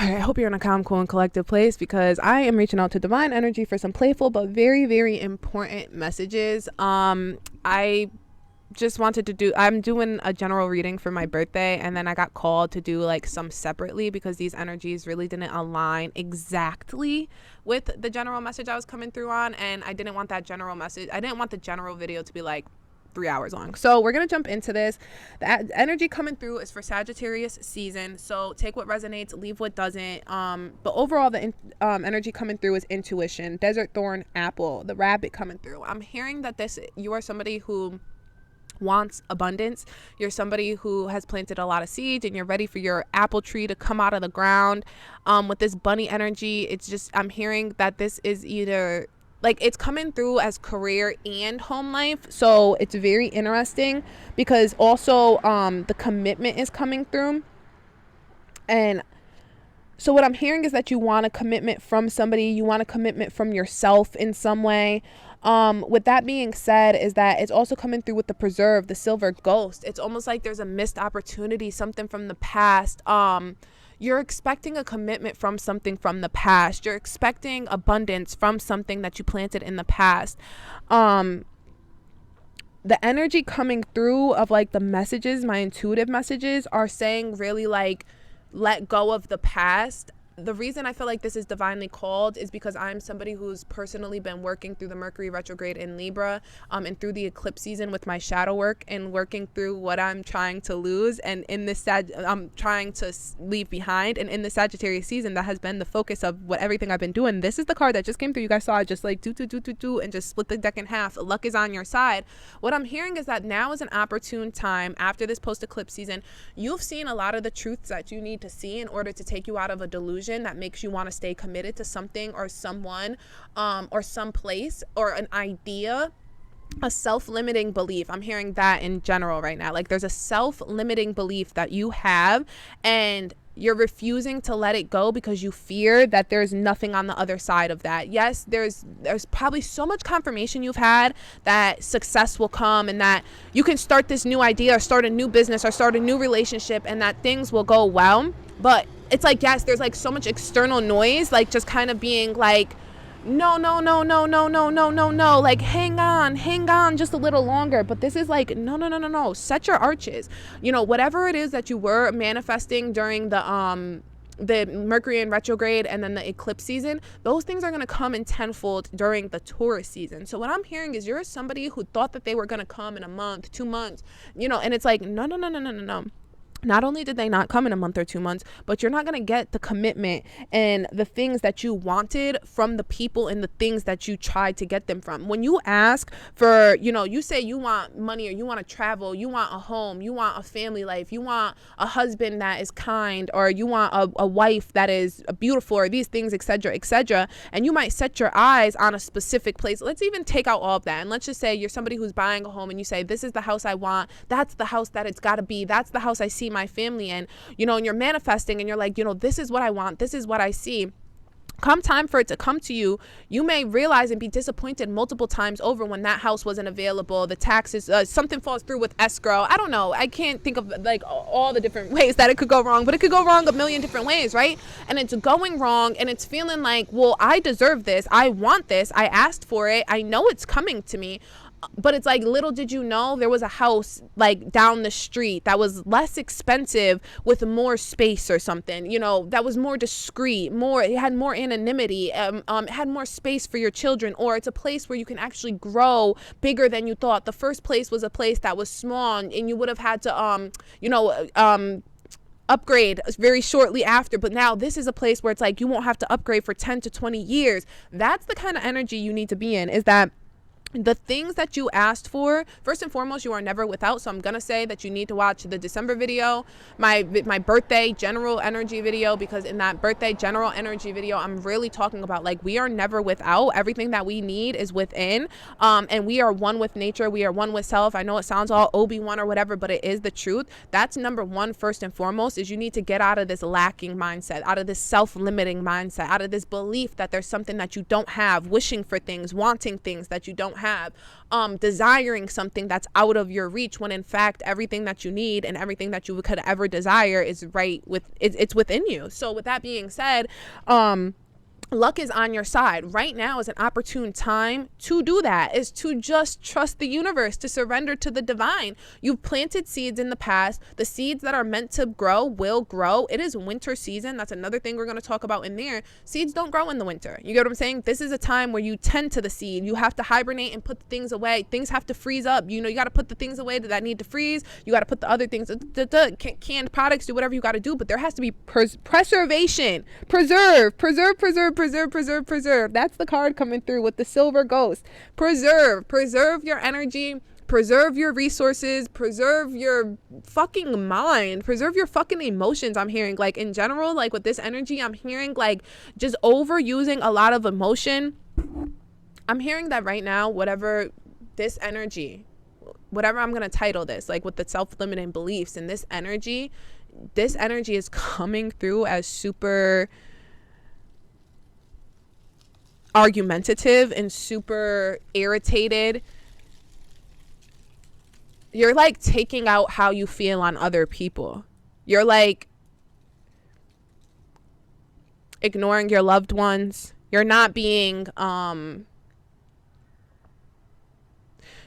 All right, I hope you're in a calm, cool, and collective place because I am reaching out to divine energy for some playful but very, very important messages. I just wanted to I'm doing a general reading for my birthday, and then I got called to do like some separately because these energies really didn't align exactly with the general message I was coming through on, and I didn't want that general message. I didn't want the general video to be like 3 hours long. So we're going to jump into this. The energy coming through is for Sagittarius season. So take what resonates, leave what doesn't. But overall, the energy coming through is intuition, desert thorn apple, the rabbit coming through. I'm hearing that you are somebody who wants abundance. You're somebody who has planted a lot of seeds and you're ready for your apple tree to come out of the ground. With this bunny energy, it's just, I'm hearing that this is either like it's coming through as career and home life. So it's very interesting because also the commitment is coming through. And so what I'm hearing is that you want a commitment from somebody. You want a commitment from yourself in some way. With that being said, is that it's also coming through with the preserve, the silver ghost. It's almost like there's a missed opportunity, something from the past. You're expecting a commitment from something from the past. You're expecting abundance from something that you planted in the past. The energy coming through of like the messages, my intuitive messages are saying really like, let go of the past. The reason I feel like this is divinely called is because I'm somebody who's personally been working through the Mercury retrograde in Libra, and through the eclipse season with my shadow work and working through what I'm trying to lose and in this I'm trying to leave behind. And in the Sagittarius season, that has been the focus of what everything I've been doing. This is the card that just came through. You guys saw it just like do and just split the deck in half. Luck is on your side. What I'm hearing is that now is an opportune time after this post eclipse season. You've seen a lot of the truths that you need to see in order to take you out of a delusion that makes you want to stay committed to something or someone, or some place or an idea. A self-limiting belief. I'm hearing that in general right now. Like there's a self-limiting belief that you have and you're refusing to let it go because you fear that there's nothing on the other side of that. Yes, there's probably so much confirmation you've had that success will come and that you can start this new idea or start a new business or start a new relationship and that things will go well. But it's like, yes, there's like so much external noise, like just kind of being like, no, like hang on just a little longer. But this is like, no, set your arches. Whatever it is that you were manifesting during the Mercury in retrograde and then the eclipse season, those things are going to come in tenfold during the Taurus season. So what I'm hearing is you're somebody who thought that they were going to come in a month, 2 months, and it's like, no. Not only did they not come in a month or 2 months, but you're not going to get the commitment and the things that you wanted from the people and the things that you tried to get them from. When you ask for, you say you want money or you want to travel, you want a home, you want a family life, you want a husband that is kind, or you want a wife that is beautiful, or these things, etc., and you might set your eyes on a specific place. Let's even take out all of that. And let's just say you're somebody who's buying a home and you say, this is the house I want. That's the house that it's got to be. That's the house I see my family in, and you're manifesting and you're like, this is what I want. This is what I see. Come time for it to come to you, you may realize and be disappointed multiple times over when that house wasn't available, the taxes, something falls through with escrow. I don't know. I can't think of like all the different ways that it could go wrong, but it could go wrong a million different ways, right? And it's going wrong and it's feeling like, well, I deserve this. I want this. I asked for it. I know it's coming to me. But it's like, little did you know there was a house like down the street that was less expensive with more space or something, that was more discreet, it had more anonymity, it had more space for your children, or it's a place where you can actually grow bigger than you thought. The first place was a place that was small and you would have had to, upgrade very shortly after, but now this is a place where it's like you won't have to upgrade for 10 to 20 years. That's the kind of energy you need to be in, is that the things that you asked for, first and foremost, you are never without. So I'm going to say that you need to watch the December video, my birthday general energy video, because in that birthday general energy video, I'm really talking about like, we are never without. Everything that we need is within. And we are one with nature. We are one with self. I know it sounds all Obi-Wan or whatever, but it is the truth. That's number one, first and foremost, is you need to get out of this lacking mindset, out of this self-limiting mindset, out of this belief that there's something that you don't have, wishing for things, wanting things that you don't have. have, desiring something that's out of your reach, when in fact everything that you need and everything that you could ever desire is it's within you. So with that being said, luck is on your side. Right now is an opportune time to do that, is to just trust the universe, to surrender to the divine. You've planted seeds in the past. The seeds that are meant to grow will grow. It is winter season. That's another thing we're going to talk about in there. Seeds don't grow in the winter. You get what I'm saying? This is a time where you tend to the seed. You have to hibernate and put the things away. Things have to freeze up. You got to put the things away that need to freeze. You got to put the other things, canned products, do whatever you got to do. But there has to be preservation. Preserve. That's the card coming through with the silver ghost. Preserve your energy, preserve your resources, preserve your fucking mind, preserve your fucking emotions. I'm hearing, like, in general, like with this energy, I'm hearing like just overusing a lot of emotion. I'm hearing that right now, whatever this energy, whatever I'm going to title this, like with the self-limiting beliefs and this energy is coming through as super argumentative and super irritated. You're like taking out how you feel on other people. You're like ignoring your loved ones. You're not being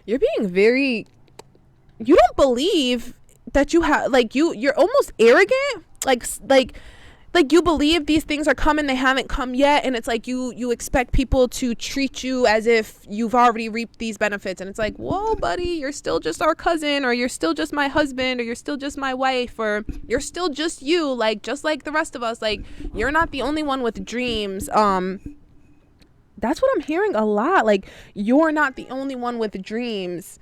you're being very, you don't believe that you have, like, you're almost arrogant, like you believe these things are coming, they haven't come yet, and it's like you expect people to treat you as if you've already reaped these benefits, and it's like, whoa, buddy, you're still just our cousin, or you're still just my husband, or you're still just my wife, or you're still just you, like just like the rest of us. Like, you're not the only one with dreams. That's what I'm hearing a lot. Like, you're not the only one with dreams.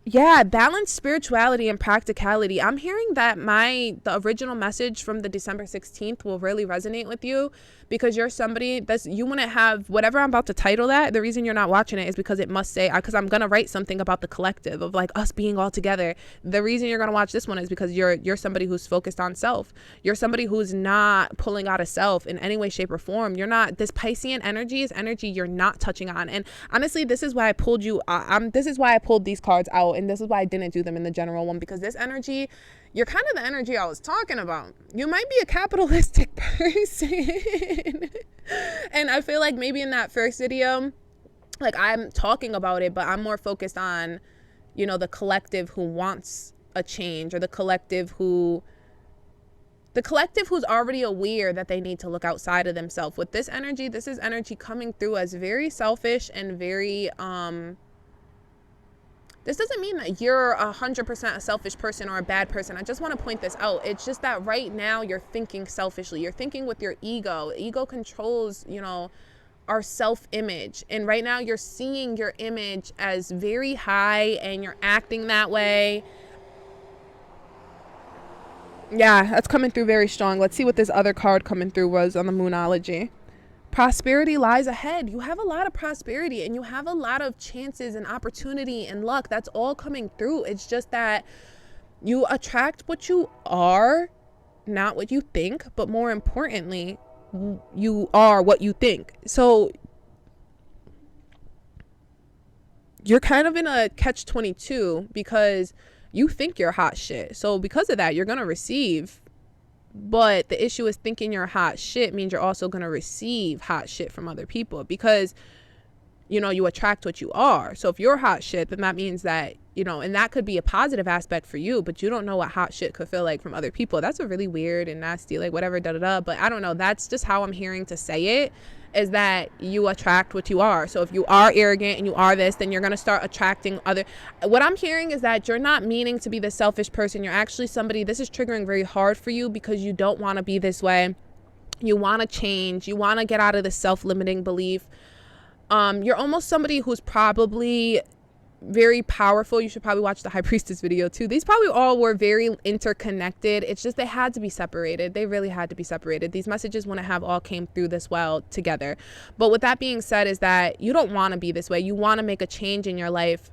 Yeah, balance spirituality and practicality. I'm hearing that the original message from the December 16th will really resonate with you, because you're somebody you want to have whatever I'm about to title that. The reason you're not watching it is because it must say, because I'm going to write something about the collective of like us being all together. The reason you're going to watch this one is because you're somebody who's focused on self. You're somebody who's not pulling out of self in any way, shape, or form. You're not, this Piscean energy is energy you're not touching on. And honestly, this is why I pulled this is why I pulled these cards out, and this is why I didn't do them in the general one, because this energy, you're kind of the energy I was talking about. You might be a capitalistic person. And I feel like maybe in that first video, like, I'm talking about it, but I'm more focused on, the collective who wants a change, or the collective who's already aware that they need to look outside of themselves. With this energy, this is energy coming through as very selfish and very, this doesn't mean that you're 100% a selfish person or a bad person. I just want to point this out. It's just that right now you're thinking selfishly. You're thinking with your ego. Ego controls, our self-image. And right now you're seeing your image as very high and you're acting that way. Yeah, that's coming through very strong. Let's see what this other card coming through was on the Moonology. Prosperity lies ahead. You have a lot of prosperity and you have a lot of chances and opportunity and luck. That's all coming through. It's just that you attract what you are, not what you think, but more importantly, you are what you think. So you're kind of in a catch-22 because you think you're hot shit. So because of that, you're going to receive. But the issue is, thinking you're hot shit means you're also going to receive hot shit from other people, because, you attract what you are. So if you're hot shit, then that means that, and that could be a positive aspect for you, but you don't know what hot shit could feel like from other people. That's a really weird and nasty, like, whatever, but I don't know. That's just how I'm hearing to say it, is that you attract what you are. So if you are arrogant and you are this, then you're going to start attracting what I'm hearing is that you're not meaning to be the selfish person. You're actually somebody, this is triggering very hard for you because you don't want to be this way. You want to change. You want to get out of the self-limiting belief. You're almost somebody who's probably very powerful. You should probably watch the High Priestess video too. These probably all were very interconnected. It's just they had to be separated. They really had to be separated. These messages wouldn't have all came through this well together. But with that being said, is that you don't want to be this way. You want to make a change in your life.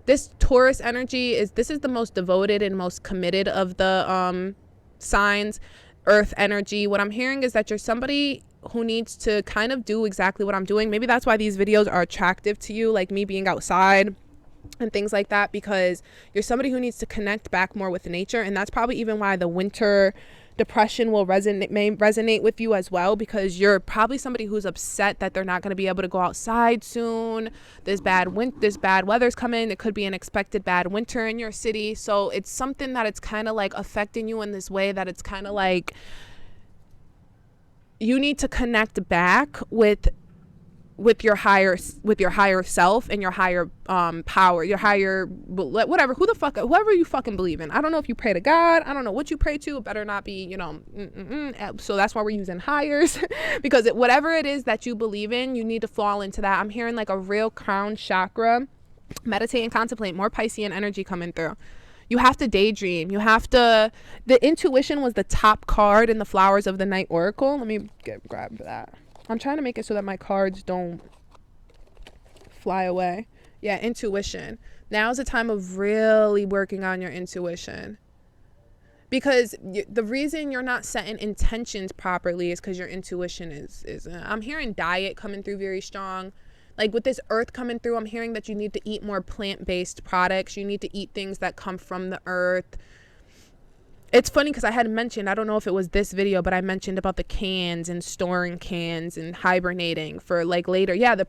This Taurus energy this is the most devoted and most committed of the signs. Earth energy. What I'm hearing is that you're somebody, who needs to kind of do exactly what I'm doing. Maybe that's why these videos are attractive to you, like me being outside and things like that, because you're somebody who needs to connect back more with nature. And that's probably even why the winter depression may resonate with you as well, because you're probably somebody who's upset that they're not going to be able to go outside soon. This bad weather's coming. It could be an expected bad winter in your city. So it's something that it's kind of like affecting you in this way that it's kind of like you need to connect back with your higher self and your higher power, your higher whatever, whoever you fucking believe in. I don't know if you pray to God. I don't know what you pray to. It better not be, so that's why we're using higher because whatever it is that you believe in, you need to fall into that. I'm hearing like a real crown chakra, meditate and contemplate, more Piscean energy coming through. You have to daydream. The intuition was the top card in the Flowers of the Night Oracle. Let me grab that. I'm trying to make it so that my cards don't fly away. Yeah, intuition. Now's the time of really working on your intuition. Because the reason you're not setting intentions properly is because your intuition is I'm hearing diet coming through very strong. Like with this earth coming through, I'm hearing that you need to eat more plant-based products. You need to eat things that come from the earth. It's funny because I had mentioned, I don't know if it was this video, but I mentioned about the cans and storing cans and hibernating for like later. Yeah, the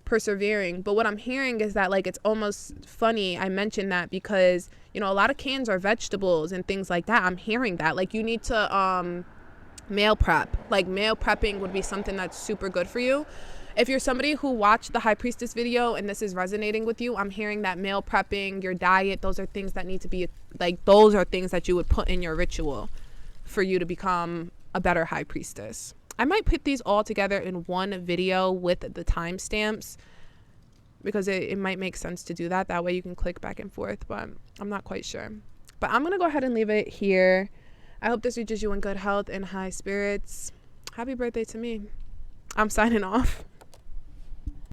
persevering. But what I'm hearing is that like it's almost funny I mentioned that because, a lot of cans are vegetables and things like that. I'm hearing that. Like you need to meal prep. Like meal prepping would be something that's super good for you. If you're somebody who watched the High Priestess video and this is resonating with you, I'm hearing that meal prepping, your diet, those are things that need to be, like, those are things that you would put in your ritual for you to become a better High Priestess. I might put these all together in one video with the timestamps because it might make sense to do that. That way you can click back and forth, but I'm not quite sure. But I'm going to go ahead and leave it here. I hope this reaches you in good health and high spirits. Happy birthday to me. I'm signing off.